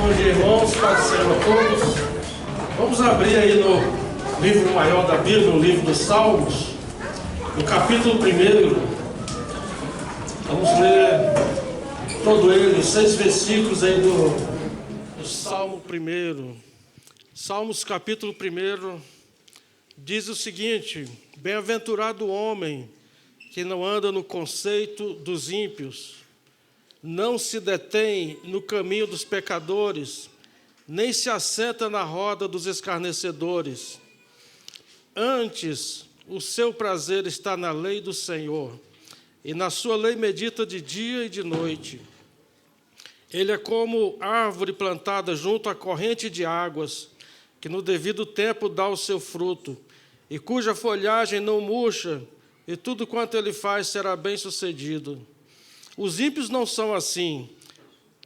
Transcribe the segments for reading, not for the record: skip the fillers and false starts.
Bom dia, irmãos, paz do Senhor a todos. Vamos abrir aí no livro maior da Bíblia, no livro dos Salmos, no capítulo 1. Vamos ler todo ele, 6 versículos aí do Salmo 1. Salmos capítulo 1 diz o seguinte: bem-aventurado o homem que não anda no conceito dos ímpios, não se detém no caminho dos pecadores, nem se assenta na roda dos escarnecedores. Antes, o seu prazer está na lei do Senhor, e na sua lei medita de dia e de noite. Ele é como árvore plantada junto à corrente de águas, que no devido tempo dá o seu fruto, e cuja folhagem não murcha, e tudo quanto ele faz será bem-sucedido. Os ímpios não são assim,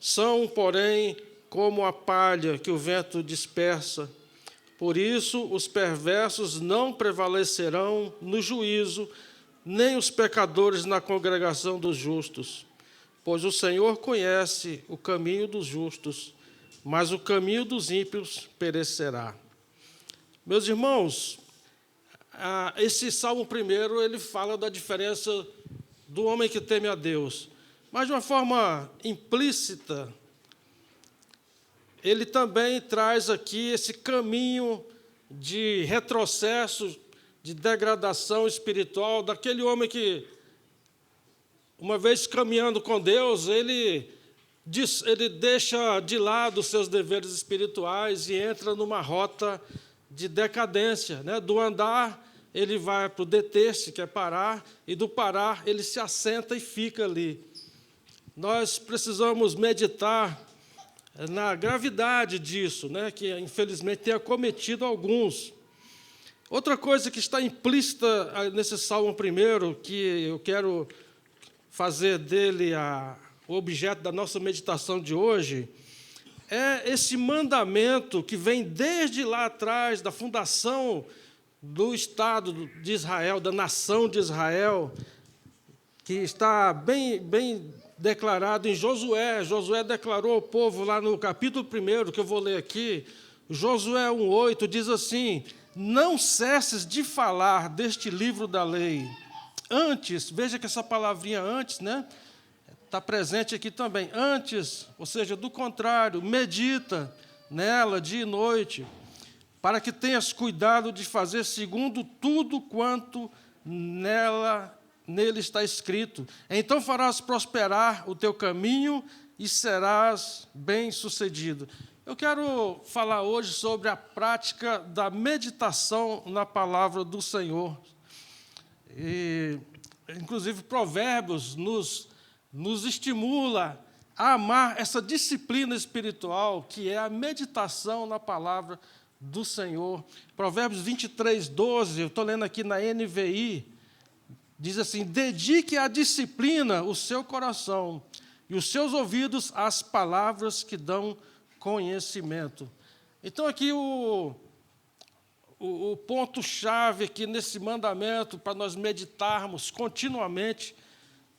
são, porém, como a palha que o vento dispersa. Por isso, os perversos não prevalecerão no juízo, nem os pecadores na congregação dos justos. Pois o Senhor conhece o caminho dos justos, mas o caminho dos ímpios perecerá. Meus irmãos, esse Salmo 1, ele fala da diferença do homem que teme a Deus. Mas, de uma forma implícita, ele também traz aqui esse caminho de retrocesso, de degradação espiritual, daquele homem que, uma vez caminhando com Deus, ele deixa de lado os seus deveres espirituais e entra numa rota de decadência, né? Do andar, ele vai para o deter-se, que é parar, e do parar, ele se assenta e fica ali. Nós precisamos meditar na gravidade disso, né, que infelizmente tem acometido alguns. Outra coisa que está implícita nesse Salmo 1, que eu quero fazer dele o objeto da nossa meditação de hoje, é esse mandamento que vem desde lá atrás, da fundação do Estado de Israel, da nação de Israel, que está bem declarado em Josué. Josué declarou ao povo lá no capítulo 1, que eu vou ler aqui, Josué 1,8, diz assim: não cesses de falar deste livro da lei. Antes, veja que essa palavrinha antes, né, está presente aqui também. Antes, ou seja, do contrário, medita nela dia e noite, para que tenhas cuidado de fazer segundo tudo quanto nele está escrito. Então farás prosperar o teu caminho e serás bem-sucedido. Eu quero falar hoje sobre a prática da meditação na palavra do Senhor. E, inclusive, Provérbios nos estimula a amar essa disciplina espiritual, que é a meditação na palavra do Senhor. Provérbios 23:12, eu estou lendo aqui na NVI, diz assim: dedique à disciplina o seu coração e os seus ouvidos às palavras que dão conhecimento. Então, aqui o ponto-chave aqui nesse mandamento, para nós meditarmos continuamente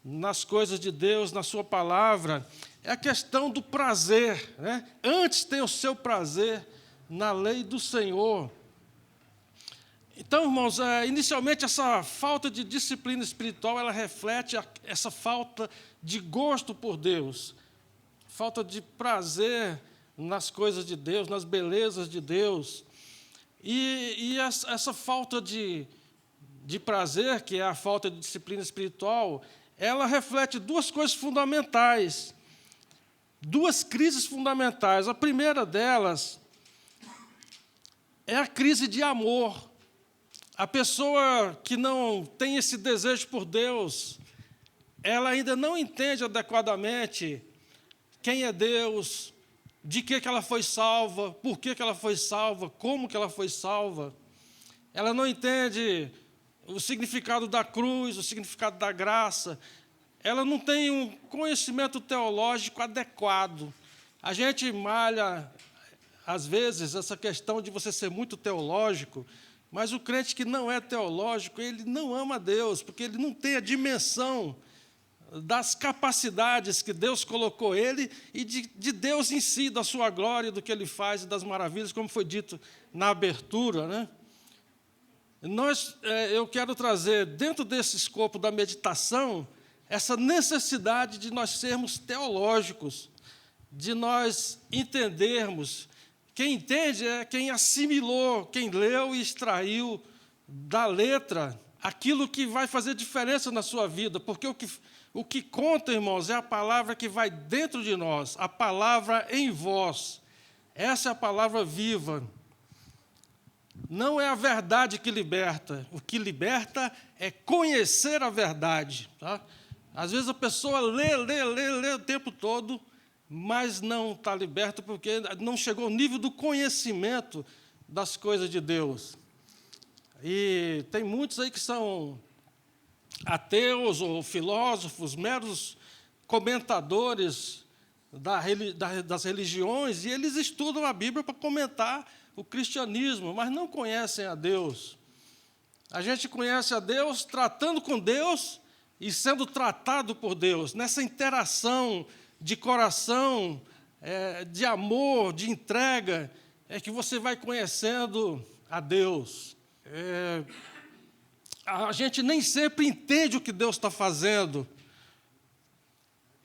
nas coisas de Deus, na sua palavra, é a questão do prazer, né? Antes tem o seu prazer na lei do Senhor. Então, irmãos, inicialmente essa falta de disciplina espiritual, ela reflete essa falta de gosto por Deus, falta de prazer nas coisas de Deus, nas belezas de Deus. E essa falta de prazer, que é a falta de disciplina espiritual, ela reflete duas coisas fundamentais, duas crises fundamentais. A primeira delas é a crise de amor. A pessoa que não tem esse desejo por Deus, ela ainda não entende adequadamente quem é Deus, de que ela foi salva, por que ela foi salva, como que ela foi salva. Ela não entende o significado da cruz, o significado da graça. Ela não tem um conhecimento teológico adequado. A gente malha, às vezes, essa questão de você ser muito teológico, mas o crente que não é teológico, ele não ama Deus, porque ele não tem a dimensão das capacidades que Deus colocou ele e de Deus em si, da sua glória, do que ele faz e das maravilhas, como foi dito na abertura, né? Eu quero trazer, dentro desse escopo da meditação, essa necessidade de nós sermos teológicos, de nós entendermos. Quem entende é quem assimilou, quem leu e extraiu da letra aquilo que vai fazer diferença na sua vida, porque o que conta, irmãos, é a palavra que vai dentro de nós, a palavra em vós. Essa é a palavra viva. Não é a verdade que liberta. O que liberta é conhecer a verdade. Tá? Às vezes a pessoa lê o tempo todo, mas não está liberta porque não chegou ao nível do conhecimento das coisas de Deus. E tem muitos aí que são ateus ou filósofos, meros comentadores das religiões, e eles estudam a Bíblia para comentar o cristianismo, mas não conhecem a Deus. A gente conhece a Deus tratando com Deus e sendo tratado por Deus, nessa interação de coração, de amor, de entrega, é que você vai conhecendo a Deus. A gente nem sempre entende o que Deus está fazendo.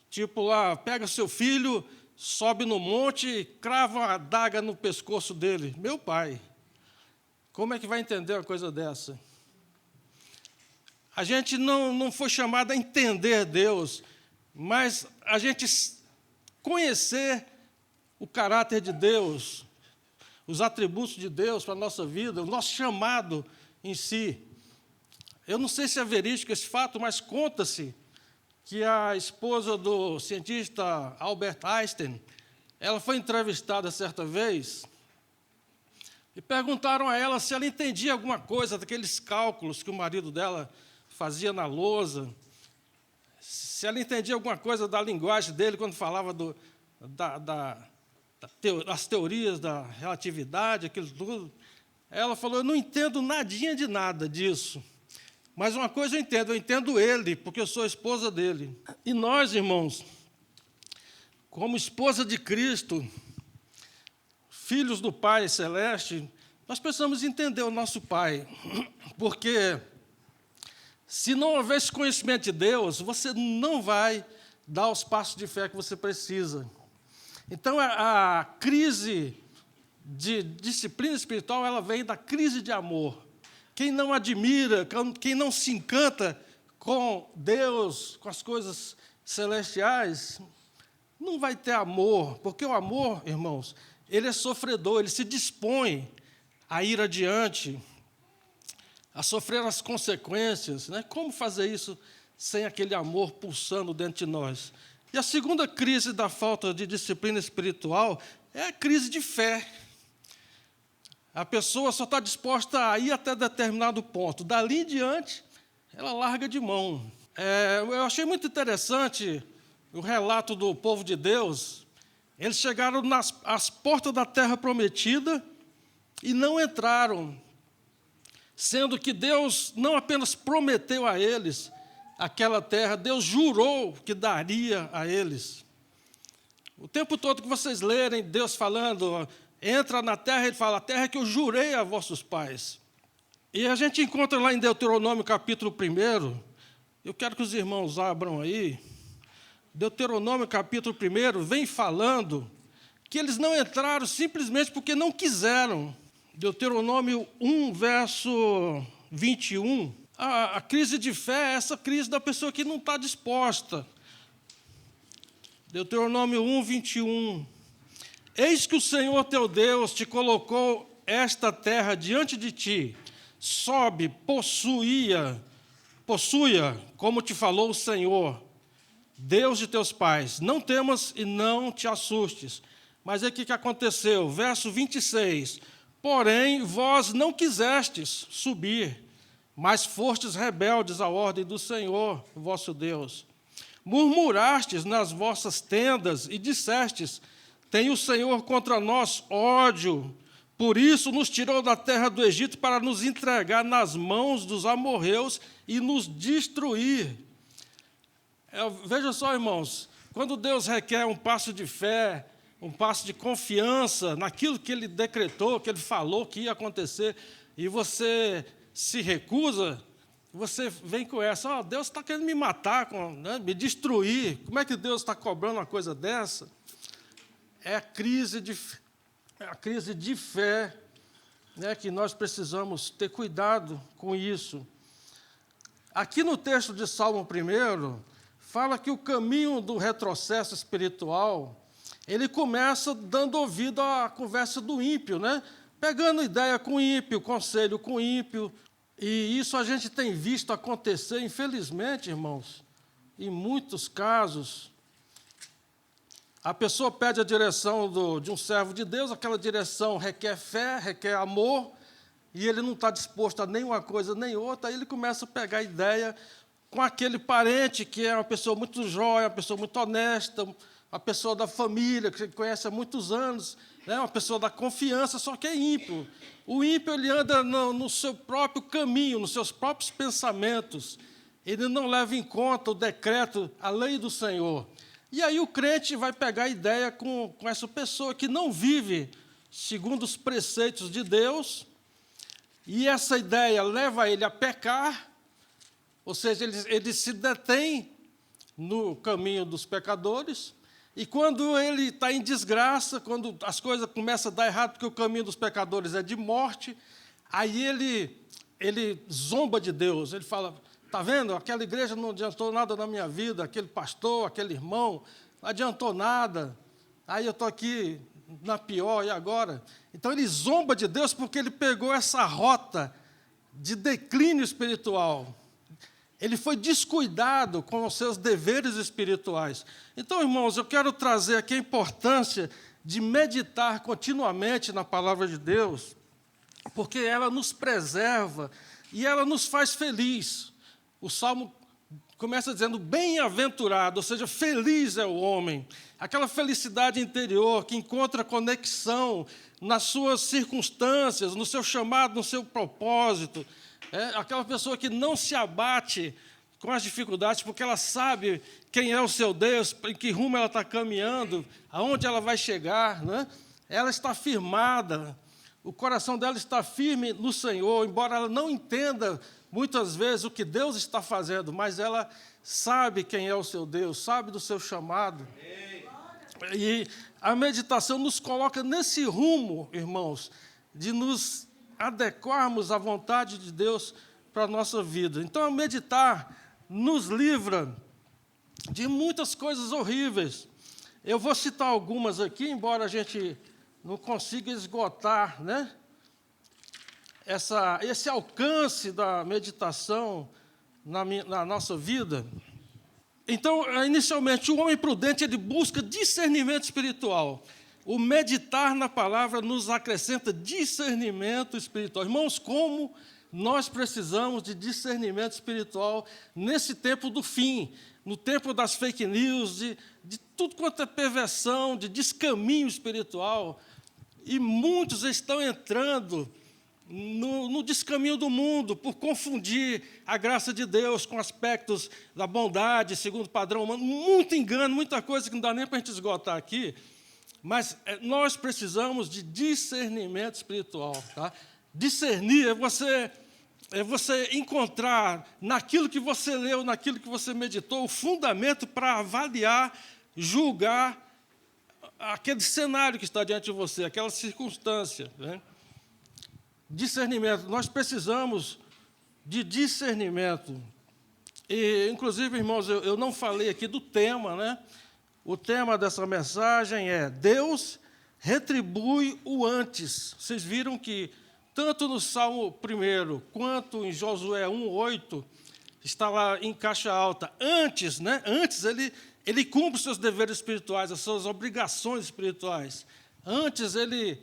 Tipo lá, pega seu filho, sobe no monte e crava uma adaga no pescoço dele. Meu pai, como é que vai entender uma coisa dessa? A gente não foi chamado a entender Deus, mas a gente conhecer o caráter de Deus, os atributos de Deus para a nossa vida, o nosso chamado em si. Eu não sei se é verídico esse fato, mas conta-se que a esposa do cientista Albert Einstein, ela foi entrevistada certa vez e perguntaram a ela se ela entendia alguma coisa daqueles cálculos que o marido dela fazia na lousa, se ela entendia alguma coisa da linguagem dele quando falava das teorias da relatividade, aquilo tudo. Ela falou, eu não entendo nadinha de nada disso. Mas uma coisa eu entendo ele, porque eu sou a esposa dele. E nós, irmãos, como esposa de Cristo, filhos do Pai Celeste, nós precisamos entender o nosso Pai. Porque se não houver esse conhecimento de Deus, você não vai dar os passos de fé que você precisa. Então, a crise de disciplina espiritual, ela vem da crise de amor. Quem não admira, quem não se encanta com Deus, com as coisas celestiais, não vai ter amor, porque o amor, irmãos, ele é sofredor, ele se dispõe a ir adiante, a sofrer as consequências, né? Como fazer isso sem aquele amor pulsando dentro de nós? E a segunda crise da falta de disciplina espiritual é a crise de fé. A pessoa só está disposta a ir até determinado ponto. Dali em diante, ela larga de mão. Eu achei muito interessante o relato do povo de Deus. Eles chegaram às portas da terra prometida e não entraram, sendo que Deus não apenas prometeu a eles aquela terra, Deus jurou que daria a eles. O tempo todo que vocês lerem Deus falando, entra na terra, ele fala, a terra que eu jurei a vossos pais. E a gente encontra lá em Deuteronômio capítulo 1, eu quero que os irmãos abram aí, Deuteronômio capítulo 1, vem falando que eles não entraram simplesmente porque não quiseram. Deuteronômio 1, verso 21, a crise de fé é essa crise da pessoa que não está disposta. Deuteronômio 1, 21. Eis que o Senhor teu Deus te colocou esta terra diante de ti. Sobe, possua, como te falou o Senhor, Deus de teus pais. Não temas e não te assustes. Mas aí o que aconteceu? Verso 26. Porém, vós não quisestes subir, mas fostes rebeldes à ordem do Senhor, vosso Deus. Murmurastes nas vossas tendas e dissestes, tem o Senhor contra nós ódio, por isso nos tirou da terra do Egito para nos entregar nas mãos dos amorreus e nos destruir. Veja só, irmãos, quando Deus requer um passo de fé, um passo de confiança naquilo que Ele decretou, que Ele falou que ia acontecer, e você se recusa, você vem com essa, Deus está querendo me matar, me destruir, como é que Deus está cobrando uma coisa dessa? É a crise de fé, né, que nós precisamos ter cuidado com isso. Aqui no texto de Salmo 1, fala que o caminho do retrocesso espiritual, ele começa dando ouvido à conversa do ímpio, né? Pegando ideia com o ímpio, conselho com o ímpio, e isso a gente tem visto acontecer, infelizmente, irmãos, em muitos casos. A pessoa pede a direção de um servo de Deus, aquela direção requer fé, requer amor, e ele não está disposto a nem uma coisa nem outra, aí ele começa a pegar ideia com aquele parente que é uma pessoa muito jóia, uma pessoa muito honesta, uma pessoa da família, que conhece há muitos anos, né, uma pessoa da confiança, só que é ímpio. O ímpio ele anda no seu próprio caminho, nos seus próprios pensamentos, ele não leva em conta o decreto, a lei do Senhor. E aí o crente vai pegar a ideia com essa pessoa que não vive segundo os preceitos de Deus, e essa ideia leva ele a pecar, ou seja, ele se detém no caminho dos pecadores, e quando ele está em desgraça, quando as coisas começam a dar errado, porque o caminho dos pecadores é de morte, aí ele zomba de Deus, ele fala, está vendo, aquela igreja não adiantou nada na minha vida, aquele pastor, aquele irmão, não adiantou nada, aí eu estou aqui na pior, e agora? Então ele zomba de Deus porque ele pegou essa rota de declínio espiritual. Ele foi descuidado com os seus deveres espirituais. Então, irmãos, eu quero trazer aqui a importância de meditar continuamente na palavra de Deus, porque ela nos preserva e ela nos faz feliz. O Salmo começa dizendo bem-aventurado, ou seja, feliz é o homem. Aquela felicidade interior que encontra conexão nas suas circunstâncias, no seu chamado, no seu propósito. Aquela pessoa que não se abate com as dificuldades, porque ela sabe quem é o seu Deus, em que rumo ela está caminhando, aonde ela vai chegar, né? Ela está firmada, o coração dela está firme no Senhor, embora ela não entenda muitas vezes o que Deus está fazendo, mas ela sabe quem é o seu Deus, sabe do seu chamado. E a meditação nos coloca nesse rumo, irmãos, de nos adequarmos à vontade de Deus para a nossa vida. Então, a meditar nos livra de muitas coisas horríveis. Eu vou citar algumas aqui, embora a gente não consiga esgotar, né, esse alcance da meditação na nossa vida. Então, inicialmente, o homem prudente ele busca discernimento espiritual. O meditar na palavra nos acrescenta discernimento espiritual. Irmãos, como nós precisamos de discernimento espiritual nesse tempo do fim, no tempo das fake news, de tudo quanto é perversão, de descaminho espiritual. E muitos estão entrando no descaminho do mundo, por confundir a graça de Deus com aspectos da bondade, segundo o padrão humano. Muito engano, muita coisa que não dá nem para a gente esgotar aqui. Mas nós precisamos de discernimento espiritual. Tá? Discernir é você encontrar naquilo que você leu, naquilo que você meditou, o fundamento para avaliar, julgar aquele cenário que está diante de você, aquela circunstância, né? Discernimento. Nós precisamos de discernimento. E, inclusive, irmãos, eu não falei aqui do tema, né? O tema dessa mensagem é Deus retribui o antes. Vocês viram que, tanto no Salmo 1 quanto em Josué 1:8, está lá em caixa alta. Antes, né? Antes ele cumpre os seus deveres espirituais, as suas obrigações espirituais. Antes ele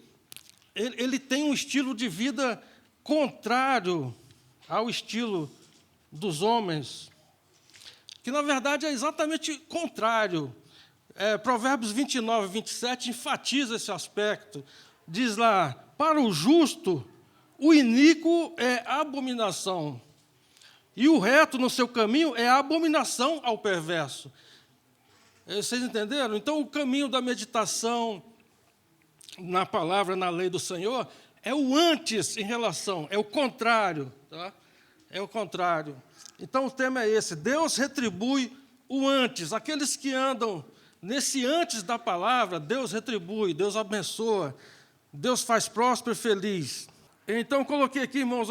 tem um estilo de vida contrário ao estilo dos homens, que, na verdade, é exatamente contrário. Provérbios 29:27 enfatiza esse aspecto. Diz lá, para o justo, o iníquo é abominação, E o reto no seu caminho é a abominação ao perverso. Vocês entenderam? Então, o caminho da meditação na palavra, na lei do Senhor, é o antes em relação, é o contrário. Tá? É o contrário. Então, o tema é esse: Deus retribui o antes. Aqueles que andam nesse antes da palavra, Deus retribui, Deus abençoa, Deus faz próspero e feliz. Então, coloquei aqui, irmãos,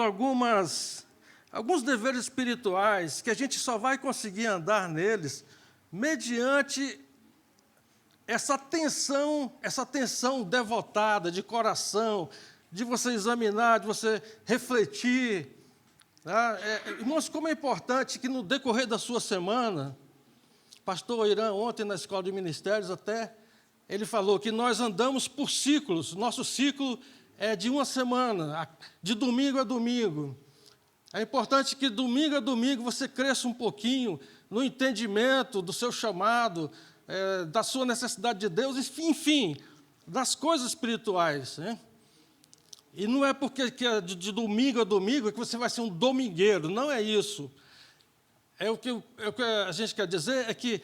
alguns deveres espirituais que a gente só vai conseguir andar neles mediante essa atenção devotada, de coração, de você examinar, de você refletir. Tá? Irmãos, como é importante que no decorrer da sua semana, pastor Irã, ontem na Escola de Ministérios até, ele falou que nós andamos por ciclos, nosso ciclo é de uma semana, de domingo a domingo. É importante que domingo a domingo você cresça um pouquinho no entendimento do seu chamado, da sua necessidade de Deus, enfim, das coisas espirituais. Né? E não é porque que é de domingo a domingo que você vai ser um domingueiro, não é isso. O que a gente quer dizer é que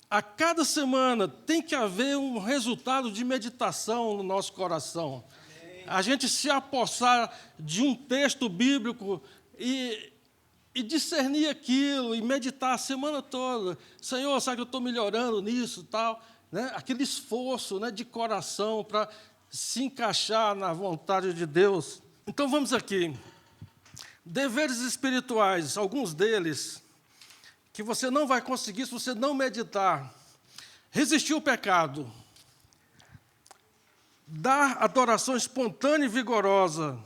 a cada semana tem que haver um resultado de meditação no nosso coração. Amém. A gente se apossar de um texto bíblico e discernir aquilo, e meditar a semana toda. Senhor, sabe que eu estou melhorando nisso, tal, né? Aquele esforço, né, de coração para se encaixar na vontade de Deus. Então, vamos aqui. Deveres espirituais, alguns deles, que você não vai conseguir se você não meditar. Resistir ao pecado. Dar adoração espontânea e vigorosa.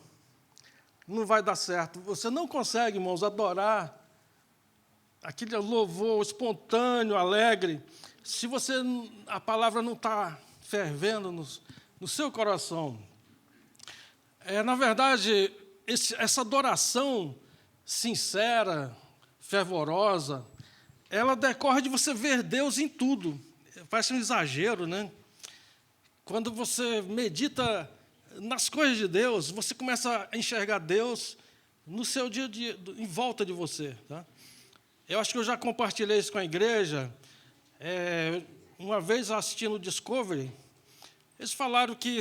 Não vai dar certo. Você não consegue, irmãos, adorar aquele louvor espontâneo, alegre, se a palavra não está fervendo no seu coração. Na verdade, essa adoração sincera, fervorosa, ela decorre de você ver Deus em tudo. Parece um exagero, né? Quando você medita nas coisas de Deus, você começa a enxergar Deus no seu dia a dia, em volta de você. Tá? Eu acho que eu já compartilhei isso com a igreja. Uma vez assistindo o Discovery, eles falaram que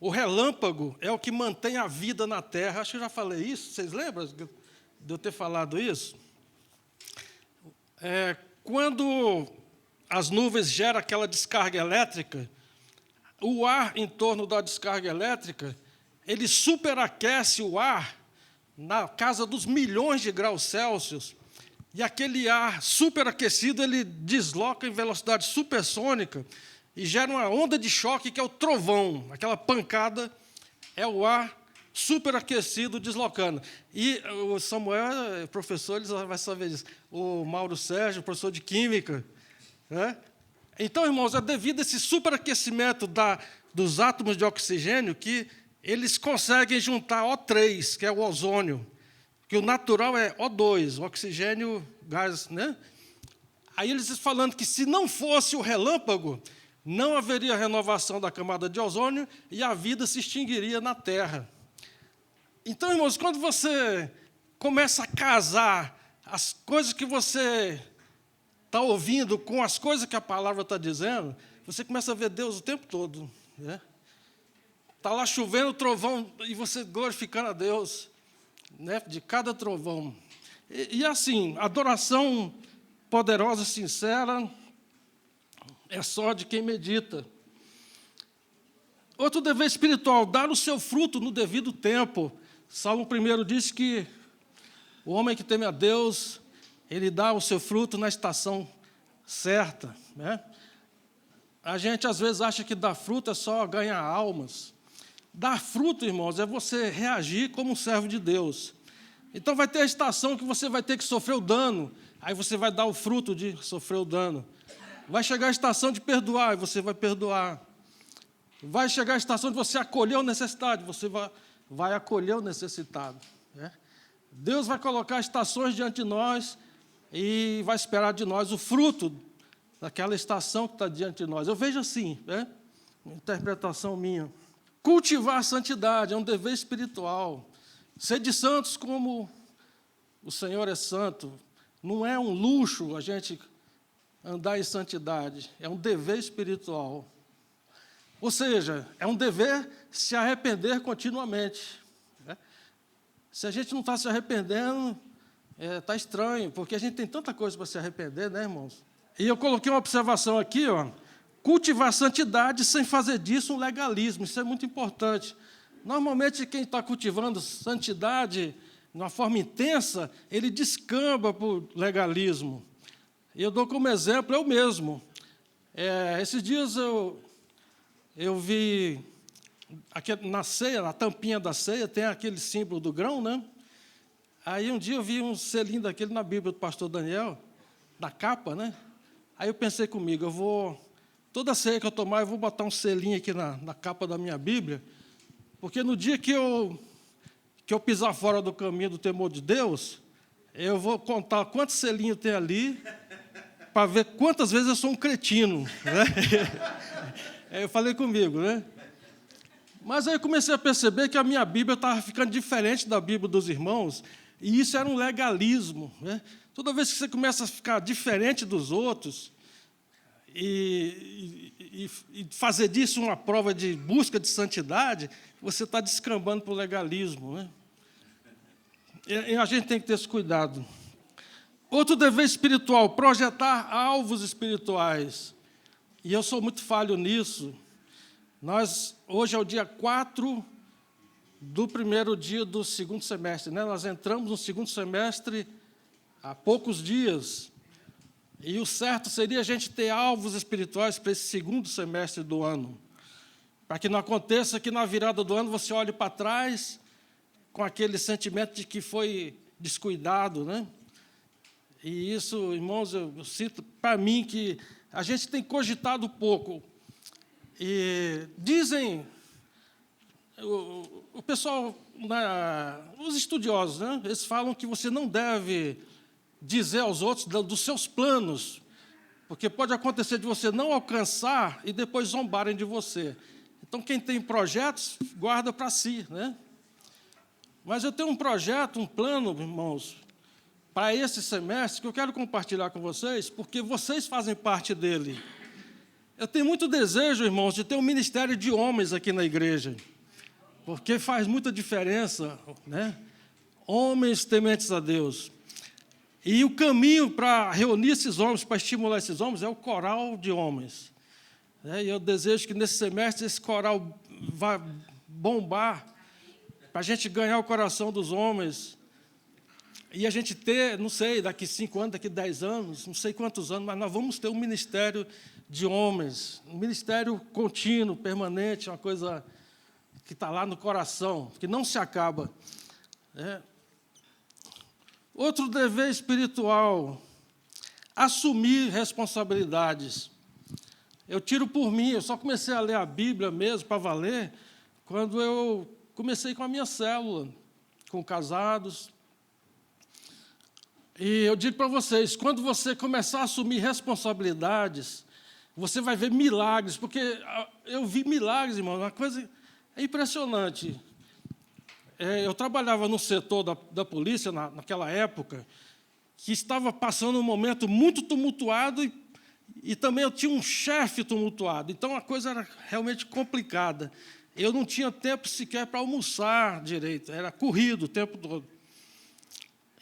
o relâmpago é o que mantém a vida na Terra. Acho que eu já falei isso. Vocês lembram de eu ter falado isso? Quando as nuvens geram aquela descarga elétrica, o ar em torno da descarga elétrica, ele superaquece o ar na casa dos milhões de graus Celsius, e aquele ar superaquecido, ele desloca em velocidade supersônica e gera uma onda de choque, que é o trovão. Aquela pancada é o ar superaquecido deslocando. E o Samuel, professor, ele vai saber disso. O Mauro Sérgio, professor de Química, né? Então, irmãos, é devido a esse superaquecimento dos átomos de oxigênio que eles conseguem juntar O3, que é o ozônio, que o natural é O2, o oxigênio, gás, né? Aí eles falando que se não fosse o relâmpago, não haveria renovação da camada de ozônio e a vida se extinguiria na Terra. Então, irmãos, quando você começa a casar as coisas que você está ouvindo com as coisas que a palavra está dizendo, você começa a ver Deus o tempo todo. Né? Está lá chovendo trovão e você glorificando a Deus, né, de cada trovão. E assim, adoração poderosa, sincera, é só de quem medita. Outro dever espiritual, dar o seu fruto no devido tempo. Salmo 1 diz que o homem que teme a Deus, ele dá o seu fruto na estação certa. Né? A gente, às vezes, acha que dar fruto é só ganhar almas. Dar fruto, irmãos, é você reagir como um servo de Deus. Então, vai ter a estação que você vai ter que sofrer o dano, aí você vai dar o fruto de sofrer o dano. Vai chegar a estação de perdoar, e você vai perdoar. Vai chegar a estação de você acolher o necessitado, você vai acolher o necessitado. Né? Deus vai colocar estações diante de nós e vai esperar de nós o fruto daquela estação que está diante de nós. Eu vejo assim, né? Uma interpretação minha. Cultivar a santidade é um dever espiritual. Ser de santos como o Senhor é santo. Não é um luxo a gente andar em santidade, é um dever espiritual. Ou seja, é um dever se arrepender continuamente. Né? Se a gente não está se arrependendo, está estranho, porque a gente tem tanta coisa para se arrepender, né, irmãos? E eu coloquei uma observação aqui, ó, cultivar a santidade sem fazer disso um legalismo, isso é muito importante. Normalmente, quem está cultivando santidade de uma forma intensa, ele descamba para o legalismo. E eu dou como exemplo eu mesmo. Esses dias eu vi, aqui na ceia, na tampinha da ceia, tem aquele símbolo do grão, né? Aí um dia eu vi um selinho daquele na Bíblia do pastor Daniel, da capa, né? Aí eu pensei comigo, toda ceia que eu tomar, eu vou botar um selinho aqui na capa da minha Bíblia, porque no dia que eu pisar fora do caminho do temor de Deus, eu vou contar quantos selinhos tem ali, para ver quantas vezes eu sou um cretino. Né? Eu falei comigo, né? Mas aí eu comecei a perceber que a minha Bíblia estava ficando diferente da Bíblia dos irmãos, e isso era um legalismo. Né? Toda vez que você começa a ficar diferente dos outros, e fazer disso uma prova de busca de santidade, você está descambando para o legalismo. Né? E a gente tem que ter esse cuidado. Outro dever espiritual, projetar alvos espirituais. E eu sou muito falho nisso. Hoje é o dia 4 do primeiro dia do segundo semestre. Né? Nós entramos no segundo semestre há poucos dias. E o certo seria a gente ter alvos espirituais para esse segundo semestre do ano. Para que não aconteça que na virada do ano você olhe para trás com aquele sentimento de que foi descuidado, né? E isso, irmãos, eu sinto para mim que a gente tem cogitado pouco. E dizem, o pessoal, os estudiosos, né, eles falam que você não deve dizer aos outros dos seus planos, porque pode acontecer de você não alcançar e depois zombarem de você. Então, quem tem projetos, guarda para si. Né? Mas eu tenho um projeto, um plano, irmãos, para esse semestre, que eu quero compartilhar com vocês, porque vocês fazem parte dele. Eu tenho muito desejo, irmãos, de ter um ministério de homens aqui na igreja, porque faz muita diferença, né? Homens tementes a Deus. E o caminho para reunir esses homens, para estimular esses homens, é o coral de homens. E eu desejo que nesse semestre esse coral vá bombar, para a gente ganhar o coração dos homens. E a gente ter, não sei, daqui 5 anos, daqui 10 anos, não sei quantos anos, mas nós vamos ter um ministério de homens, um ministério contínuo, permanente, uma coisa que está lá no coração, que não se acaba. Outro dever espiritual, assumir responsabilidades. Eu tiro por mim, eu só comecei a ler a Bíblia mesmo, para valer, quando eu comecei com a minha célula, com casados. E eu digo para vocês, quando você começar a assumir responsabilidades, você vai ver milagres, porque eu vi milagres, irmão, uma coisa impressionante. Eu trabalhava no setor da polícia, naquela época, que estava passando um momento muito tumultuado e também eu tinha um chefe tumultuado. Então, a coisa era realmente complicada. Eu não tinha tempo sequer para almoçar direito, era corrido o tempo todo.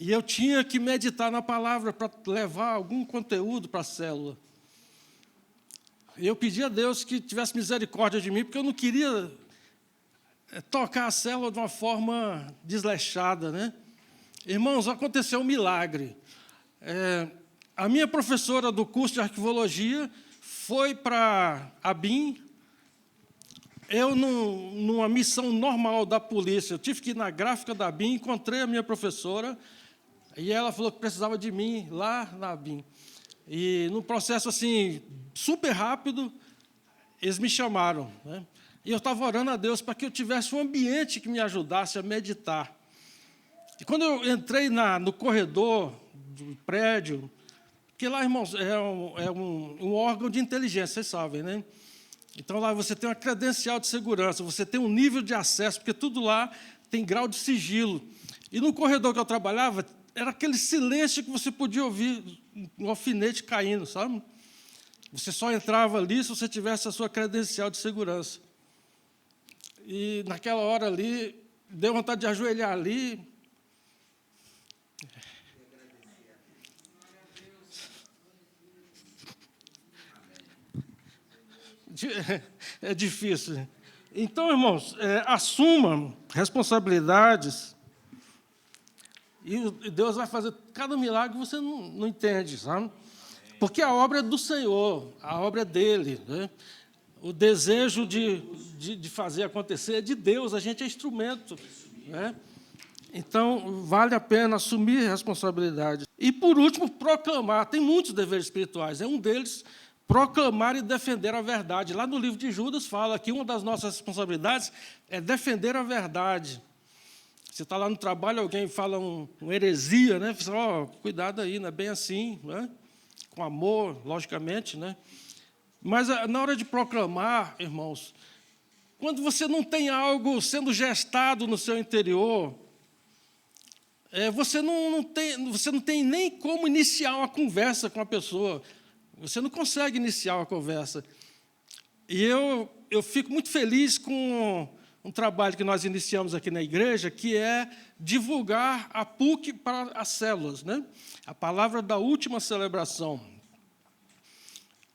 E eu tinha que meditar na palavra para levar algum conteúdo para a célula. E eu pedi a Deus que tivesse misericórdia de mim, porque eu não queria tocar a célula de uma forma desleixada. Né? Irmãos, aconteceu um milagre. A minha professora do curso de arquivologia foi para a BIM. Eu, numa missão normal da polícia, eu tive que ir na gráfica da BIM, encontrei a minha professora, e ela falou que precisava de mim lá na BIM. E, num processo assim, super rápido, eles me chamaram. Né? E eu estava orando a Deus para que eu tivesse um ambiente que me ajudasse a meditar. E quando eu entrei no corredor do prédio, que lá, irmãos, é um órgão de inteligência, vocês sabem, né? Então, lá você tem uma credencial de segurança, você tem um nível de acesso, porque tudo lá tem grau de sigilo. E no corredor que eu trabalhava, era aquele silêncio que você podia ouvir um alfinete caindo, sabe? Você só entrava ali se você tivesse a sua credencial de segurança. E naquela hora ali, deu vontade de ajoelhar ali. É difícil. Então, irmãos, assuma responsabilidades e Deus vai fazer cada milagre que você não entende, sabe? Porque a obra é do Senhor, a obra é dele, né? O desejo de fazer acontecer é de Deus, a gente é instrumento, né? Então, vale a pena assumir responsabilidades. E, por último, proclamar. Tem muitos deveres espirituais. Um deles, proclamar e defender a verdade. Lá no livro de Judas fala que uma das nossas responsabilidades é defender a verdade. Você está lá no trabalho, alguém fala uma heresia, né? Você fala, cuidado aí, não é bem assim, né? Com amor, logicamente, né? Mas, na hora de proclamar, irmãos, quando você não tem algo sendo gestado no seu interior, você não tem nem como iniciar uma conversa com a pessoa. Você não consegue iniciar uma conversa. E eu fico muito feliz com um trabalho que nós iniciamos aqui na igreja, que é divulgar a PUC para as células, né? A palavra da última celebração.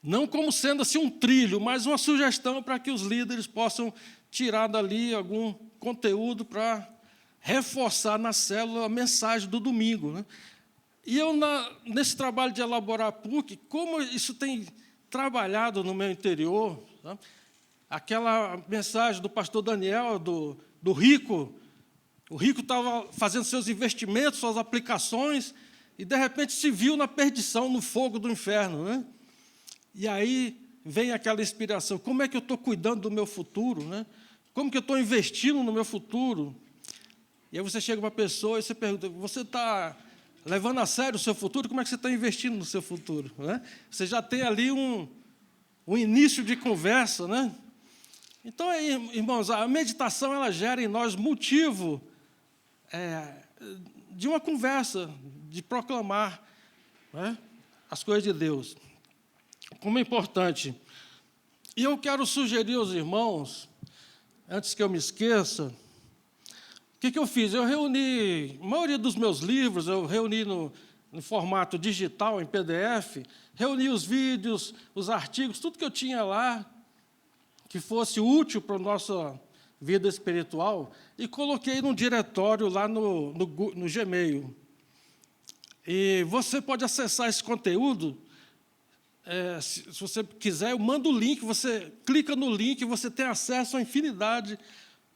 Não como sendo assim um trilho, mas uma sugestão para que os líderes possam tirar dali algum conteúdo para reforçar na célula a mensagem do domingo, né? E eu, nesse trabalho de elaborar a PUC, como isso tem trabalhado no meu interior, tá? Aquela mensagem do pastor Daniel, do rico, o rico estava fazendo seus investimentos, suas aplicações, e, de repente, se viu na perdição, no fogo do inferno, né? E aí vem aquela inspiração, como é que eu estou cuidando do meu futuro, né? Como que eu estou investindo no meu futuro? E aí você chega para uma pessoa e você pergunta, você está levando a sério o seu futuro? Como é que você está investindo no seu futuro, né? Você já tem ali um início de conversa, né? Então, irmãos, a meditação ela gera em nós motivo de uma conversa, de proclamar, né, as coisas de Deus. Como é importante. E eu quero sugerir aos irmãos, antes que eu me esqueça, o que eu fiz? Eu reuni, a maioria dos meus livros, eu reuni no formato digital, em PDF, reuni os vídeos, os artigos, tudo que eu tinha lá, que fosse útil para a nossa vida espiritual, e coloquei num diretório lá no Gmail. E você pode acessar esse conteúdo, se você quiser, eu mando o link, você clica no link, você tem acesso a infinidade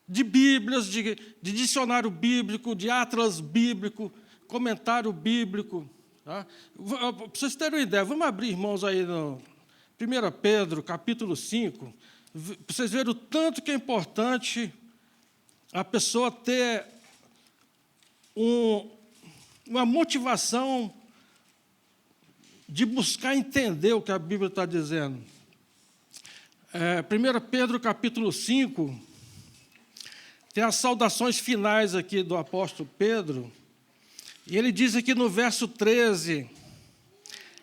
de Bíblias, de dicionário bíblico, de atlas bíblico, comentário bíblico. Tá? Para vocês terem uma ideia, vamos abrir, irmãos, aí no 1 Pedro, capítulo 5, para vocês verem o tanto que é importante a pessoa ter uma motivação de buscar entender o que a Bíblia está dizendo. 1 Pedro, capítulo 5, tem as saudações finais aqui do apóstolo Pedro, e ele diz aqui no verso 13,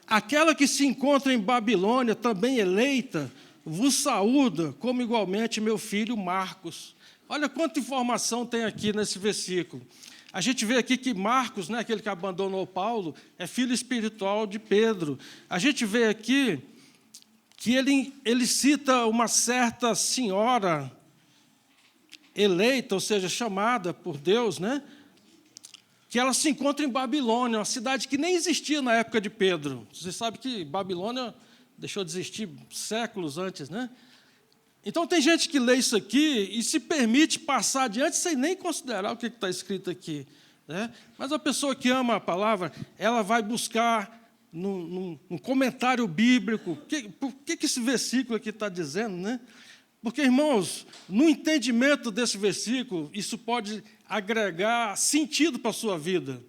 aquela que se encontra em Babilônia, também eleita, vos saúda, como igualmente meu filho Marcos. Olha quanta informação tem aqui nesse versículo. A gente vê aqui que Marcos, né, aquele que abandonou Paulo, é filho espiritual de Pedro. A gente vê aqui que ele cita uma certa senhora eleita, ou seja, chamada por Deus, né, que ela se encontra em Babilônia, uma cidade que nem existia na época de Pedro. Você sabe que Babilônia deixou de existir séculos antes, né? Então, tem gente que lê isso aqui e se permite passar adiante sem nem considerar o que está escrito aqui, né? Mas a pessoa que ama a palavra, ela vai buscar num comentário bíblico, por que esse versículo aqui está dizendo, né? Porque, irmãos, no entendimento desse versículo, isso pode agregar sentido para a sua vida.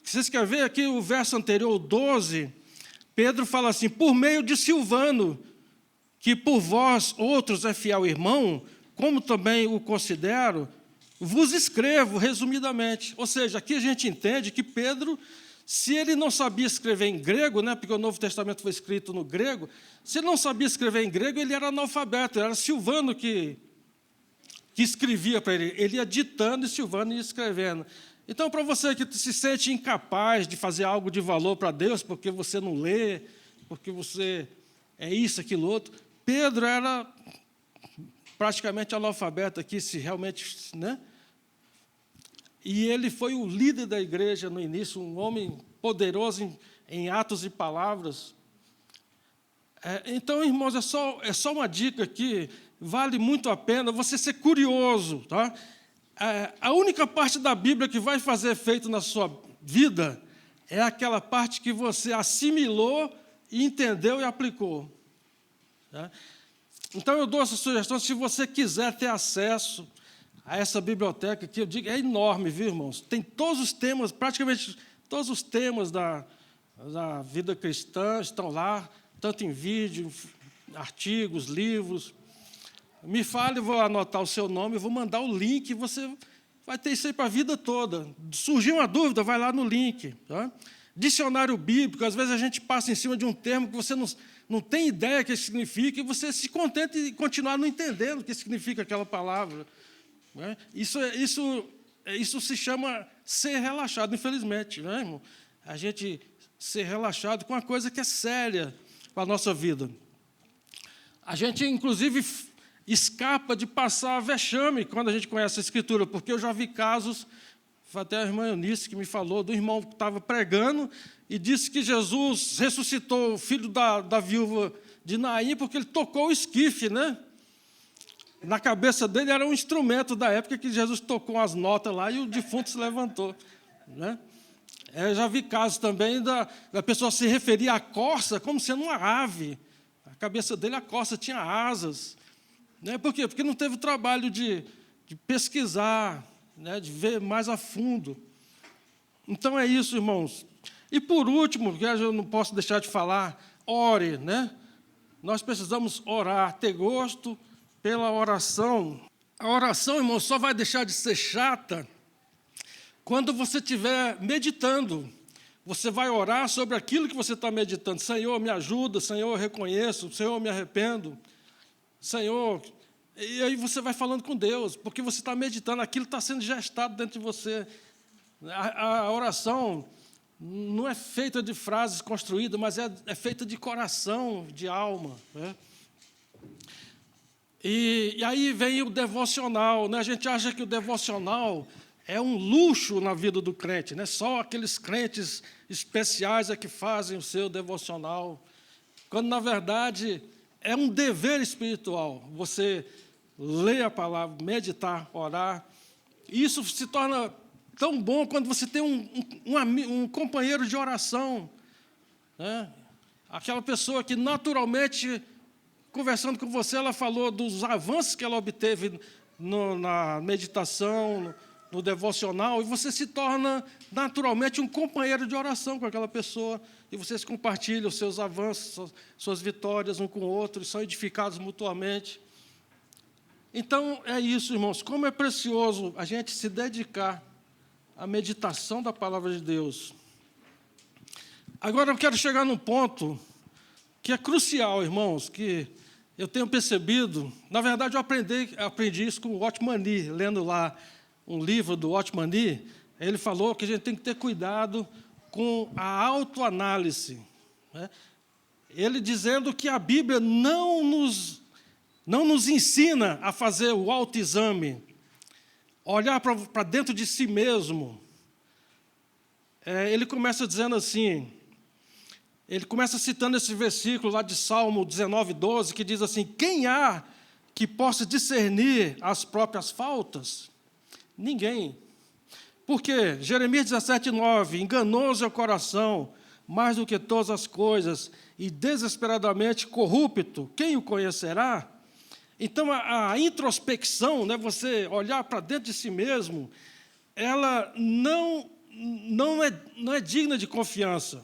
Vocês querem ver aqui o verso anterior, o 12, Pedro fala assim, por meio de Silvano, que por vós outros é fiel irmão, como também o considero, vos escrevo resumidamente. Ou seja, aqui a gente entende que Pedro, se ele não sabia escrever em grego, né, porque o Novo Testamento foi escrito no grego, se ele não sabia escrever em grego, ele era analfabeto, era Silvano que escrevia para ele. Ele ia ditando e Silvano ia escrevendo. Então, para você que se sente incapaz de fazer algo de valor para Deus, porque você não lê, porque você é isso, aquilo, outro, Pedro era praticamente analfabeto aqui, se realmente, né? E ele foi o líder da igreja no início, um homem poderoso em atos e palavras. Então, irmãos, é só uma dica aqui, vale muito a pena você ser curioso, tá? A única parte da Bíblia que vai fazer efeito na sua vida é aquela parte que você assimilou, entendeu e aplicou. Tá? Então, eu dou essa sugestão, se você quiser ter acesso a essa biblioteca que eu digo, é enorme, viu, irmãos? Tem todos os temas, praticamente todos os temas da vida cristã estão lá, tanto em vídeo, artigos, livros. Me fale, eu vou anotar o seu nome, eu vou mandar o link, você vai ter isso aí para a vida toda. Surgiu uma dúvida, vai lá no link. Tá? Dicionário bíblico, às vezes a gente passa em cima de um termo que você não tem ideia o que significa, e você se contenta em continuar não entendendo o que significa aquela palavra. Né? Isso se chama ser relaxado, infelizmente, né, irmão? A gente ser relaxado com uma coisa que é séria para a nossa vida. A gente, inclusive, escapa de passar vexame quando a gente conhece a Escritura, porque eu já vi casos, foi até a irmã Eunice que me falou, do irmão que estava pregando e disse que Jesus ressuscitou o filho da viúva de Naim porque ele tocou o esquife, né? Na cabeça dele era um instrumento da época que Jesus tocou as notas lá e o defunto se levantou. Né? Eu já vi casos também da pessoa se referir à corça como sendo uma ave. A cabeça dele, a corça, tinha asas. Né? Por quê? Porque não teve o trabalho de pesquisar, né? De ver mais a fundo. Então é isso, irmãos. E por último, que eu não posso deixar de falar, ore. Né? Nós precisamos orar, ter gosto pela oração. A oração, irmão, só vai deixar de ser chata quando você estiver meditando. Você vai orar sobre aquilo que você está meditando. Senhor, me ajuda. Senhor, eu reconheço. Senhor, eu me arrependo. Senhor... E aí você vai falando com Deus, porque você está meditando, aquilo está sendo gestado dentro de você. A oração não é feita de frases construídas, mas é feita de coração, de alma. Né? E aí vem o devocional. Né? A gente acha que o devocional é um luxo na vida do crente. Né? Só aqueles crentes especiais é que fazem o seu devocional. Quando, na verdade, é um dever espiritual. Você ler a palavra, meditar, orar. Isso se torna tão bom quando você tem um companheiro de oração. Né? Aquela pessoa que, naturalmente, conversando com você, ela falou dos avanços que ela obteve na meditação, no devocional, e você se torna, naturalmente, um companheiro de oração com aquela pessoa, e vocês compartilham os seus avanços, suas vitórias um com o outro, e são edificados mutuamente. Então, é isso, irmãos, como é precioso a gente se dedicar à meditação da palavra de Deus. Agora, eu quero chegar num ponto que é crucial, irmãos, que eu tenho percebido. Na verdade, eu aprendi isso com o Watchman Nee, lendo lá um livro do Watchman Nee. Ele falou que a gente tem que ter cuidado com a autoanálise. Né? Ele dizendo que a Bíblia não nos ensina a fazer o autoexame, olhar para dentro de si mesmo. Ele começa dizendo assim, ele começa citando esse versículo lá de Salmo 19:12, que diz assim: quem há que possa discernir as próprias faltas? Ninguém. Por quê? Jeremias 17:9, enganoso é o coração, mais do que todas as coisas, e desesperadamente corrupto, quem o conhecerá? Então, a introspecção, né, você olhar para dentro de si mesmo, ela não é digna de confiança.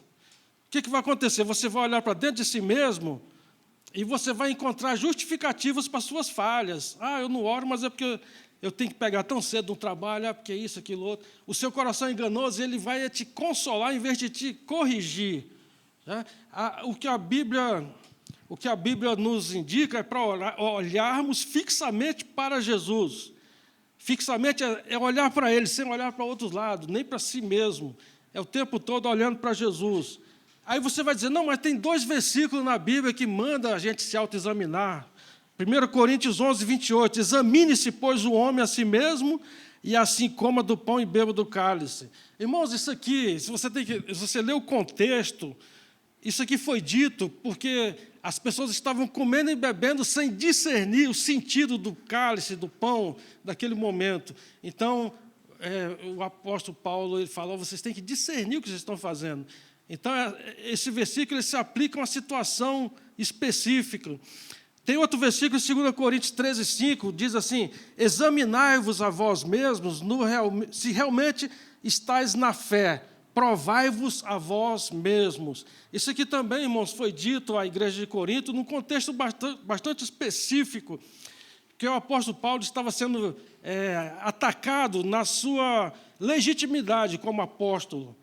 O que vai acontecer? Você vai olhar para dentro de si mesmo e você vai encontrar justificativas para suas falhas. Eu não oro, mas é porque eu tenho que pegar tão cedo no trabalho, porque isso, aquilo, outro. O seu coração é enganoso, ele vai te consolar em vez de te corrigir. Né? O que a Bíblia nos indica é para olharmos fixamente para Jesus. Fixamente é olhar para Ele, sem olhar para outros lados, nem para si mesmo. É o tempo todo olhando para Jesus. Aí você vai dizer, não, mas tem 2 versículos na Bíblia que mandam a gente se autoexaminar. 1 Coríntios 11, 28, examine-se, pois, o homem a si mesmo, e assim coma do pão e beba do cálice. Irmãos, isso aqui, se você ler o contexto, isso aqui foi dito porque as pessoas estavam comendo e bebendo sem discernir o sentido do cálice, do pão, daquele momento. Então, o apóstolo Paulo ele falou, vocês têm que discernir o que vocês estão fazendo. Então, esse versículo ele se aplica a uma situação específica. Tem outro versículo, 2 Coríntios 13, 5, diz assim, examinai-vos a vós mesmos, se realmente estáis na fé, provai-vos a vós mesmos. Isso aqui também, irmãos, foi dito à igreja de Corinto, num contexto bastante específico, que o apóstolo Paulo estava sendo atacado na sua legitimidade como apóstolo.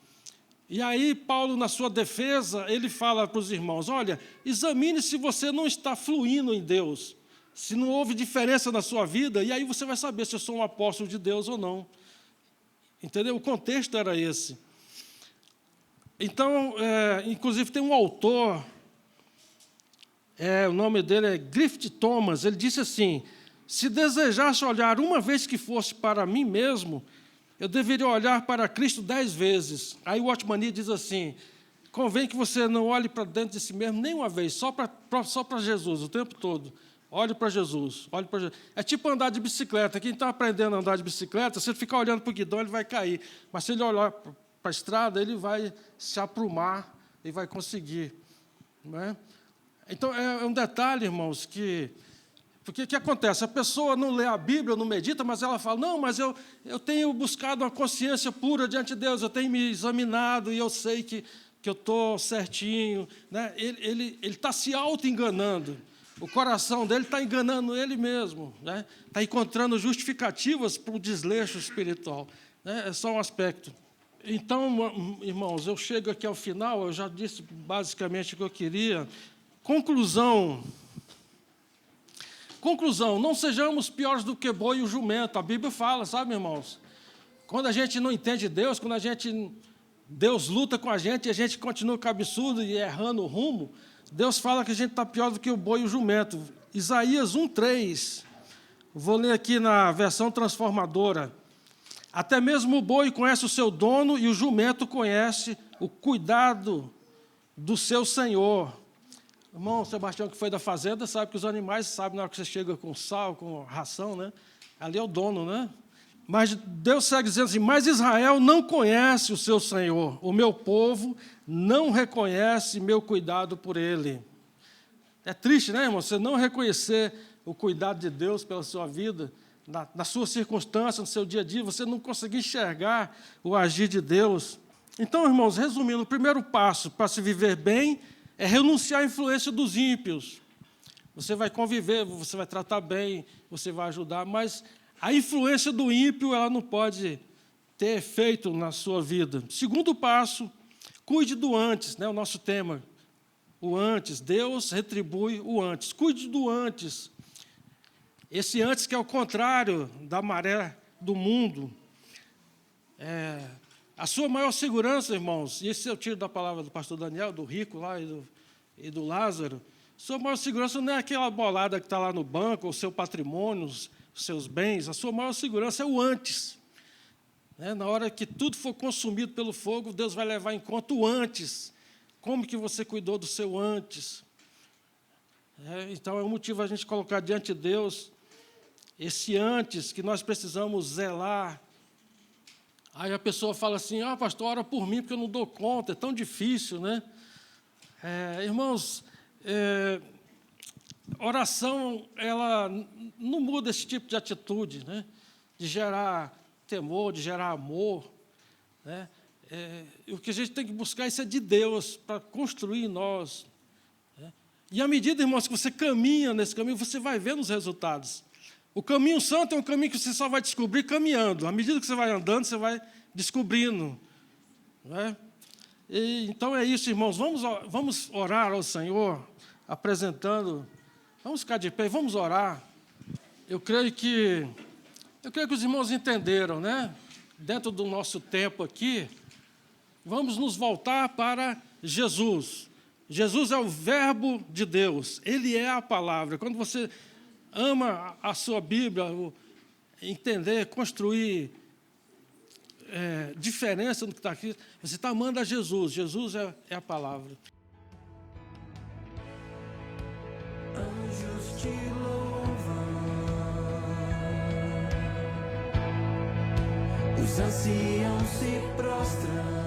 E aí, Paulo, na sua defesa, ele fala para os irmãos, olha, examine se você não está fluindo em Deus, se não houve diferença na sua vida, e aí você vai saber se eu sou um apóstolo de Deus ou não. Entendeu? O contexto era esse. Então, inclusive, tem um autor, o nome dele é Griffith Thomas, ele disse assim, se desejasse olhar uma vez que fosse para mim mesmo, eu deveria olhar para Cristo 10 vezes. Aí o Watchman diz assim, convém que você não olhe para dentro de si mesmo nem uma vez, só para Jesus, o tempo todo. Olhe para Jesus, olhe para Jesus. É tipo andar de bicicleta. Quem está aprendendo a andar de bicicleta, se ele ficar olhando para o guidão, ele vai cair. Mas se ele olhar para a estrada, ele vai se aprumar e vai conseguir. Não é? Então, é um detalhe, irmãos, porque o que acontece? A pessoa não lê a Bíblia, não medita, mas ela fala, não, mas eu tenho buscado uma consciência pura diante de Deus, eu tenho me examinado e eu sei que eu estou certinho. Né? Ele está se auto-enganando. O coração dele está enganando ele mesmo. Né? Está encontrando justificativas para o desleixo espiritual. Né? É só um aspecto. Então, irmãos, eu chego aqui ao final, eu já disse basicamente o que eu queria. Conclusão, não sejamos piores do que boi e o jumento. A Bíblia fala, sabe, irmãos? Quando a gente não entende Deus, Deus luta com a gente e a gente continua cabeçudo e errando o rumo, Deus fala que a gente está pior do que o boi e o jumento. Isaías 1:3, vou ler aqui na versão transformadora. Até mesmo o boi conhece o seu dono e o jumento conhece o cuidado do seu senhor. Irmão Sebastião, que foi da fazenda, sabe que os animais sabem na hora que você chega com sal, com ração, né? Ali é o dono, né? Mas Deus segue dizendo assim, mas Israel não conhece o seu Senhor, o meu povo não reconhece meu cuidado por ele. É triste, né, irmão? Você não reconhecer o cuidado de Deus pela sua vida, na sua circunstância, no seu dia a dia, você não conseguir enxergar o agir de Deus. Então, irmãos, resumindo, o primeiro passo para se viver bem é renunciar à influência dos ímpios. Você vai conviver, você vai tratar bem, você vai ajudar, mas a influência do ímpio ela não pode ter efeito na sua vida. Segundo passo, cuide do antes, né, o nosso tema. O antes, Deus retribui o antes. Cuide do antes. Esse antes que é o contrário da maré do mundo. A sua maior segurança, irmãos, e esse eu tiro da palavra do pastor Daniel, do rico lá e do Lázaro, sua maior segurança não é aquela bolada que está lá no banco, o seu patrimônio, os seus bens, a sua maior segurança é o antes. Na hora que tudo for consumido pelo fogo, Deus vai levar em conta o antes. Como que você cuidou do seu antes? Então, é um motivo a gente colocar diante de Deus esse antes que nós precisamos zelar. Aí a pessoa fala assim, pastor, ora por mim, porque eu não dou conta, é tão difícil, né? Irmãos, oração, ela não muda esse tipo de atitude, né? De gerar temor, de gerar amor. Né? O que a gente tem que buscar isso é de Deus, para construir em nós. Né? E à medida, irmãos, que você caminha nesse caminho, você vai vendo os resultados. O caminho santo é um caminho que você só vai descobrir caminhando. À medida que você vai andando, você vai descobrindo. Né? Então é isso, irmãos. Vamos orar ao Senhor, apresentando. Vamos ficar de pé, vamos orar. Eu creio que os irmãos entenderam, né? Dentro do nosso tempo aqui, vamos nos voltar para Jesus. Jesus é o Verbo de Deus, Ele é a palavra. Quando você ama a sua Bíblia, entender, construir diferença no que está aqui, você está amando a Jesus. Jesus é a palavra. Anjos te louvam, os anciãos se prostram.